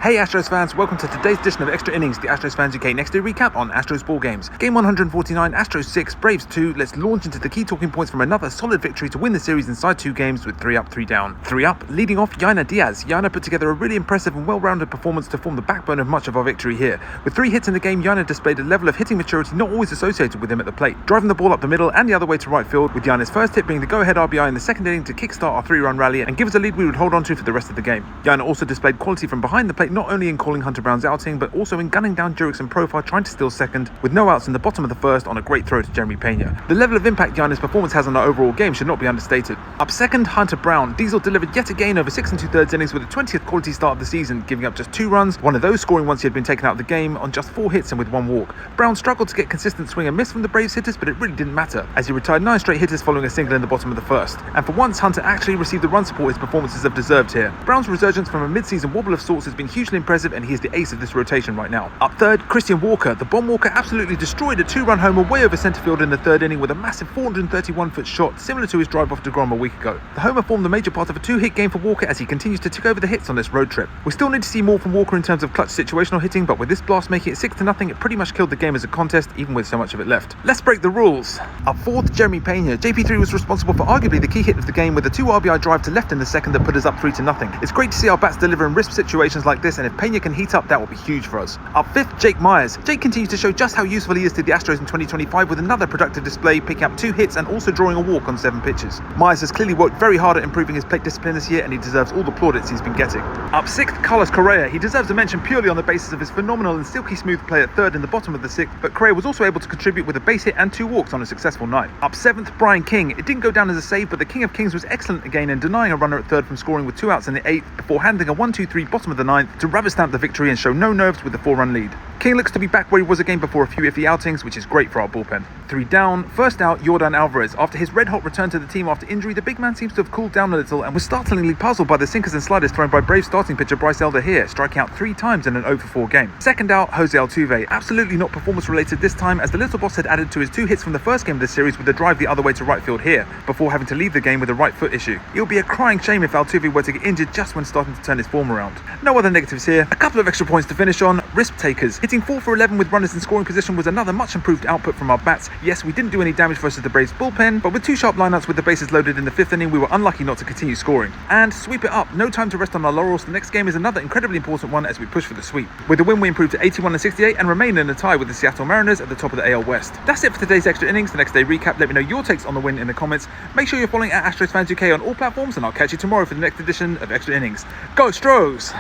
Hey Astros fans, welcome to today's edition of Extra Innings, the Astros Fans UK next day recap on Astros ball games. Game 149, Astros 6, Braves 2. Let's launch into the key talking points from another solid victory to win the series inside 2 games with 3 up, 3 down. 3 up, leading off Yainer Diaz. Yainer put together a really impressive and well-rounded performance to form the backbone of much of our victory here. With 3 hits in the game, Yainer displayed a level of hitting maturity not always associated with him at the plate, driving the ball up the middle and the other way to right field, with Yainer's first hit being the go-ahead RBI in the second inning to kickstart our 3-run rally and give us a lead we would hold on to for the rest of the game. Yainer also displayed quality from behind the plate, not only in calling Hunter Brown's outing, but also in gunning down Jurick's and Profile, trying to steal second, with no outs in the bottom of the first on a great throw to Jeremy Peña. The level of impact Yainer's performance has on our overall game should not be understated. Up second, Hunter Brown. Diesel delivered yet again over 6 2/3 innings with a 20th quality start of the season, giving up just 2 runs, one of those scoring once he had been taken out of the game on just 4 hits and with 1 walk. Brown struggled to get consistent swing and miss from the Braves hitters, but it really didn't matter, as he retired 9 straight hitters following a single in the bottom of the first. And for once, Hunter actually received the run support his performances have deserved here. Brown's resurgence from a mid-season wobble of sorts has been hugely impressive, and he is the ace of this rotation right now. Up third, Christian Walker. The bomb Walker absolutely destroyed a 2-run homer way over centre field in the 3rd inning with a massive 431-foot shot similar to his drive off DeGrom a week ago. The homer formed the major part of a 2-hit game for Walker as he continues to tick over the hits on this road trip. We still need to see more from Walker in terms of clutch situational hitting, but with this blast making it 6-0, it pretty much killed the game as a contest, even with so much of it left. Let's break the rules. Up fourth, Jeremy Peña. JP3 was responsible for arguably the key hit of the game with a 2 RBI drive to left in the second that put us up 3-0. It's great to see our bats deliver in risk situations like this, and if Peña can heat up, that will be huge for us. Up fifth, Jake Myers. Jake continues to show just how useful he is to the Astros in 2025 with another productive display, picking up 2 hits and also drawing a walk on 7 pitches. Myers has clearly worked very hard at improving his plate discipline this year, and he deserves all the plaudits he's been getting. Up 6th, Carlos Correa. He deserves a mention purely on the basis of his phenomenal and silky smooth play at 3rd in the bottom of the 6th, but Correa was also able to contribute with a base hit and 2 walks on a successful night. Up 7th, Brian King. It didn't go down as a save, but the King of Kings was excellent again in denying a runner at 3rd from scoring with 2 outs in the 8th before handling a 1-2-3 bottom of the 9th to rubber stamp the victory and show no nerves with the 4-run lead. King looks to be back where he was again before a few iffy outings, which is great for our bullpen. 3 down, first out, Yordan Alvarez. After his red-hot return to the team after injury, the big man seems to have cooled down a little and was startlingly puzzled by the sinkers and sliders thrown by Braves starting pitcher Bryce Elder here, striking out 3 times in an 0-for-4 game. Second out, Jose Altuve. Absolutely not performance-related this time, as the little boss had added to his 2 hits from the first game of the series with a drive the other way to right field here, before having to leave the game with a right foot issue. It would be a crying shame if Altuve were to get injured just when starting to turn his form around. No other negatives here. A couple of extra points to finish on. Risk takers. Hitting 4 for 11 with runners in scoring position was another much improved output from our bats. Yes, we didn't do any damage versus the Braves bullpen, but with 2 sharp lineouts with the bases loaded in the 5th inning, we were unlucky not to continue scoring. And sweep it up. No time to rest on our laurels. The next game is another incredibly important one as we push for the sweep. With the win, we improved to 81-68 and remain in a tie with the Seattle Mariners at the top of the AL West. That's it for today's Extra Innings. The next day recap. Let me know your takes on the win in the comments. Make sure you're following at AstrosFansUK on all platforms, and I'll catch you tomorrow for the next edition of Extra Innings. Go Astros!